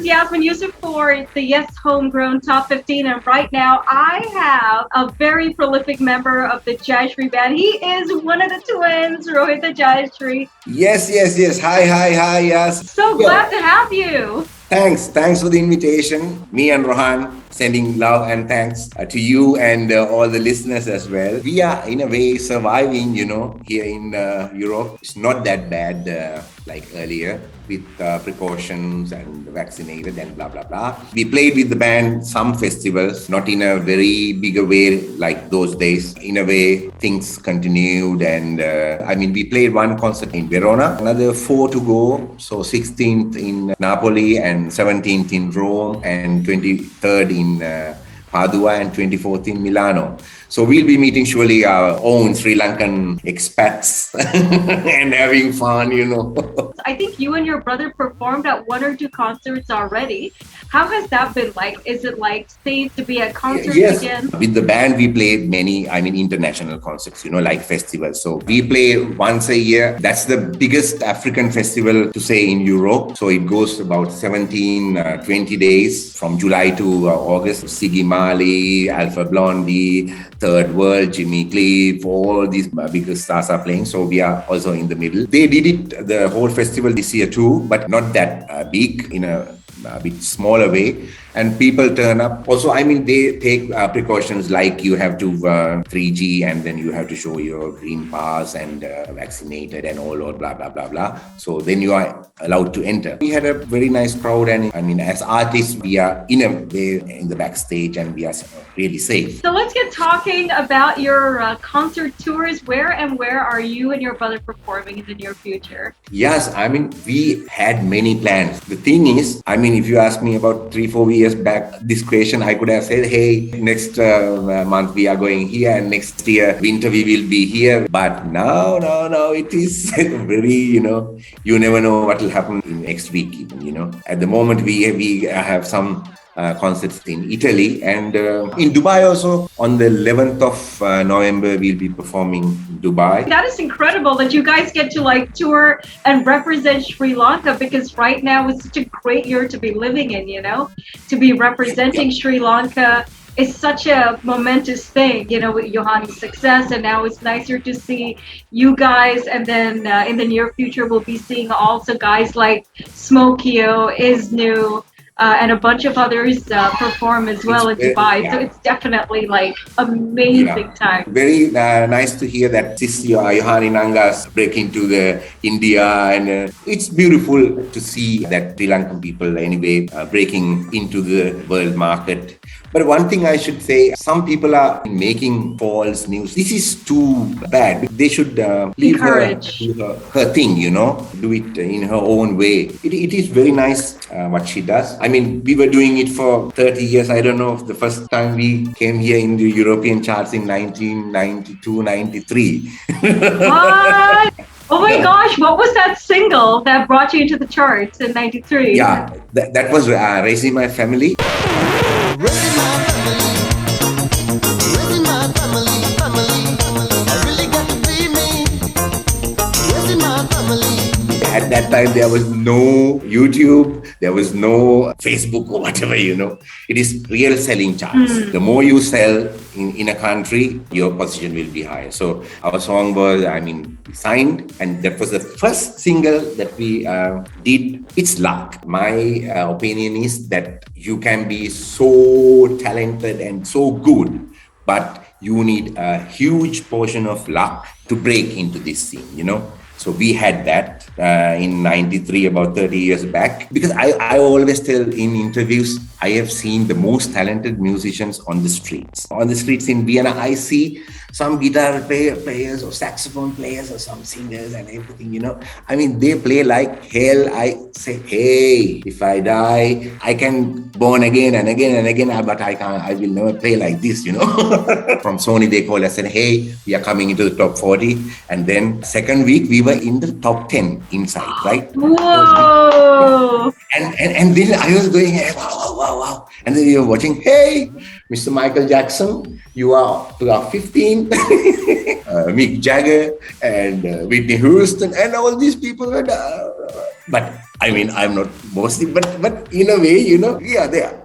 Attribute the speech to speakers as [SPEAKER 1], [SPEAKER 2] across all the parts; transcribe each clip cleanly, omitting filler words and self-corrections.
[SPEAKER 1] Yazmin Yosuf for the Yes Homegrown Top 15, and right now I have a very prolific member of the JAYASRI band. He is one of the twins, Rohit the JAYASRI.
[SPEAKER 2] Yes. Hi, yes.
[SPEAKER 1] So glad to have you.
[SPEAKER 2] Thanks for the invitation. Me and Rohan sending love and thanks to you and all the listeners as well. We are in a way surviving, here in Europe. It's not that bad like earlier with precautions and vaccinated and blah, blah, blah. We played with the band some festivals, not in a very bigger way like those days. In a way, things continued and we played one concert in Verona, another 4 to go. So 16th in Napoli and 17th in Rome and 23rd in Padua and 24th in Milano. So we'll be meeting surely our own Sri Lankan expats and having fun,
[SPEAKER 1] I think you and your brother performed at 1 or 2 concerts already. How has that been like? Is it like safe to be at concerts again?
[SPEAKER 2] With the band, we play many, international concerts, like festivals. So we play once a year. That's the biggest African festival to say in Europe. So it goes about 20 days from July to August. Siggy Marley, Alpha Blondie, Third World, Jimmy Cliff, all these bigger stars are playing. So we are also in the middle. They did it, the whole festival this year too, but not that big, in a bit smaller way. And people turn up. Also, they take precautions like you have to 3G and then you have to show your green pass and vaccinated and all blah, blah, blah, blah. So then you are allowed to enter. We had a very nice crowd and as artists, we are in a way in the backstage and we are really safe.
[SPEAKER 1] So let's get talking about your concert tours. Where are you and your brother performing in the near future?
[SPEAKER 2] Yes, we had many plans. The thing is, if you ask me about 3-4 years back, this question, I could have said, hey, next month we are going here and next year winter we will be here. But no, it is very, you never know what will happen in next week even, At the moment we have some concerts in Italy and in Dubai also. On the 11th of November, we'll be performing in Dubai.
[SPEAKER 1] That is incredible that you guys get to tour and represent Sri Lanka, because right now it's such a great year to be living in, to be representing Sri Lanka is such a momentous thing, with Johanni's success. And now it's nicer to see you guys. And then in the near future, we'll be seeing also guys like Smokio, Isnu, and a bunch of others perform as well in Dubai. Yeah. So it's definitely amazing time.
[SPEAKER 2] Very nice to hear that this Yohani Nangas break into the India, and it's beautiful to see that Sri Lankan people anyway breaking into the world market. But one thing I should say, some people are making false news. This is too bad. They should leave her do her thing, do it in her own way. It is very nice what she does. We were doing it for 30 years. I don't know if the first time we came here in the European charts in 1992, 93.
[SPEAKER 1] What? Oh my gosh, what was that single that brought you into the charts in 93?
[SPEAKER 2] Yeah, that was Raising My Family.
[SPEAKER 3] Raising my family, raising my family, I really got to be me, raising my family.
[SPEAKER 2] At that time, there was no YouTube, there was no Facebook or whatever, It is real selling charts. The more you sell in a country, your position will be higher. So our song was, signed, and that was the first single that we did. It's luck. My opinion is that you can be so talented and so good, but you need a huge portion of luck to break into this scene, So we had that in 93, about 30 years back. Because I always tell in interviews, I have seen the most talented musicians on the streets. On the streets in Vienna, I see some guitar players or saxophone players or some singers and everything, they play like hell. I say, hey, if I die, I can born again and again and again, but I will never play like this, From Sony, they called us and said, hey, we are coming into the top 40. And then second week, we were in the top 10 inside, right?
[SPEAKER 1] Whoa!
[SPEAKER 2] And then I was going, hey, wow. And then you're watching, hey, Mr. Michael Jackson, you are 15. Mick Jagger and Whitney Houston and all these people. But I mean, I'm not boasting, but in a way, we are there,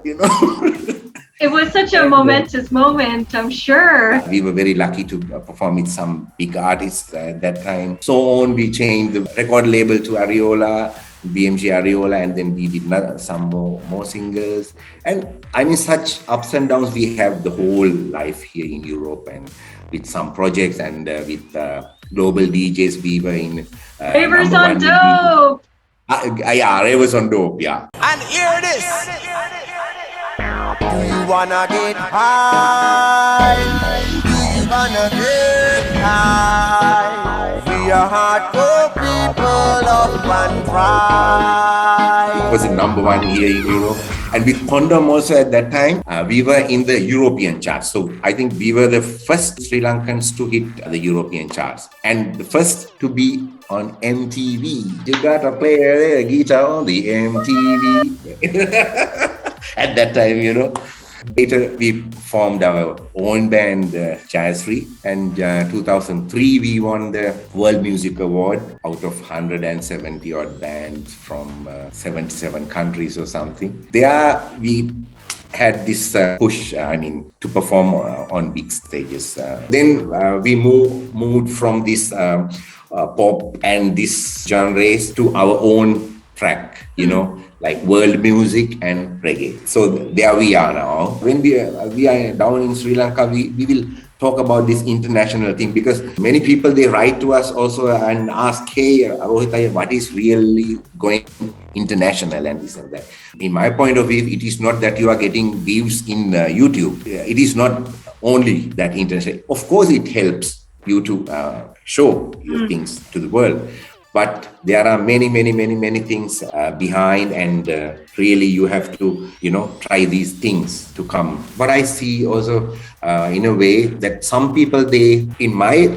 [SPEAKER 1] It was such a momentous moment, I'm sure.
[SPEAKER 2] We were very lucky to perform with some big artists at that time. So on, we changed the record label to Ariola, BMG Ariola, and then we did some more singers. And I mean, such ups and downs we have the whole life here in Europe, and with some projects and with global DJs, we were in
[SPEAKER 1] Ravers on Dope.
[SPEAKER 2] Yeah, Ravers on Dope, yeah.
[SPEAKER 3] And hear this. Do you wanna get high? Do you wanna get high? We are hardcore people of one tribe.
[SPEAKER 2] It was the #1 here in Europe. And with Condom also at that time, we were in the European charts. So I think we were the first Sri Lankans to hit the European charts. And the first to be on MTV. You gotta play a guitar on the MTV. At that time, Later, we formed our own band, JAYASRI, and 2003 we won the World Music Award out of 170 odd bands from 77 countries or something. There we had this push, to perform on big stages. Then we moved from this pop and this genres to our own track, like world music and reggae. So there we are now. When we are down in Sri Lanka, we will talk about this international thing, because many people, they write to us also and ask, hey, Rohit, what is really going international and this and that. In my point of view, it is not that you are getting views in YouTube. It is not only that international. Of course, it helps you to show your things to the world. But there are many things behind, and really you have to, try these things to come. But I see also in a way that some people, they, in my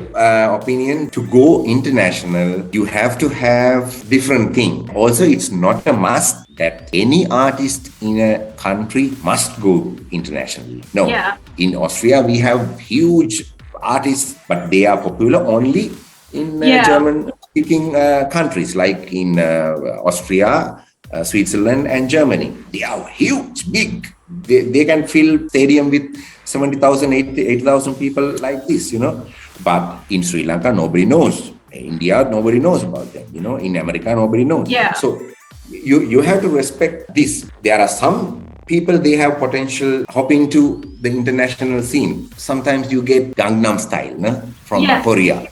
[SPEAKER 2] opinion, to go international, you have to have different thing. Also, it's not a must that any artist in a country must go internationally. No.
[SPEAKER 1] Yeah.
[SPEAKER 2] In Austria, we have huge artists, but they are popular only in German-speaking countries, like in Austria, Switzerland, and Germany. They are huge, big. They can fill stadium with 70,000, 80,000 people like this, But in Sri Lanka, nobody knows. In India, nobody knows about them. In America, nobody knows.
[SPEAKER 1] Yeah.
[SPEAKER 2] So you have to respect this. There are some people, they have potential hopping to the international scene. Sometimes you get Gangnam Style, from Korea.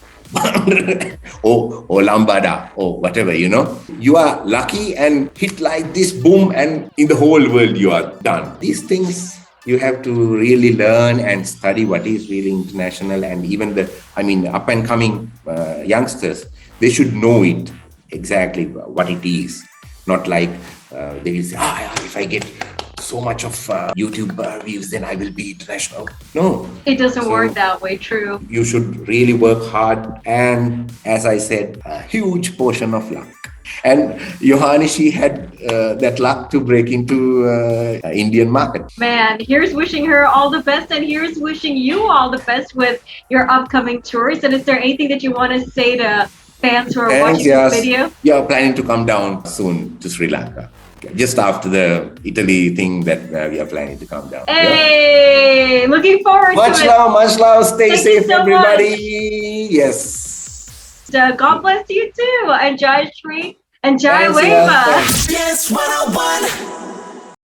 [SPEAKER 2] or Lambada or whatever, You are lucky and hit like this, boom, and in the whole world you are done. These things you have to really learn and study what is really international, and even the, up and coming youngsters, they should know it exactly what it is. Not like they will say, if I get so much of YouTube views, then I will be international. No.
[SPEAKER 1] It doesn't work that way, true.
[SPEAKER 2] You should really work hard, and as I said, a huge portion of luck. And Yohani, she had that luck to break into Indian market.
[SPEAKER 1] Man, here's wishing her all the best, and here's wishing you all the best with your upcoming tours. And is there anything that you want to say to fans who are watching this video?
[SPEAKER 2] Yeah, planning to come down soon to Sri Lanka. Just after the Italy thing that we are planning to come down.
[SPEAKER 1] Hey, looking forward to it.
[SPEAKER 2] Much love. Stay
[SPEAKER 1] Thank
[SPEAKER 2] safe,
[SPEAKER 1] so
[SPEAKER 2] everybody. Much. Yes.
[SPEAKER 1] God bless you too. And JAYASRI and Jai Weva.
[SPEAKER 3] Yes, 101.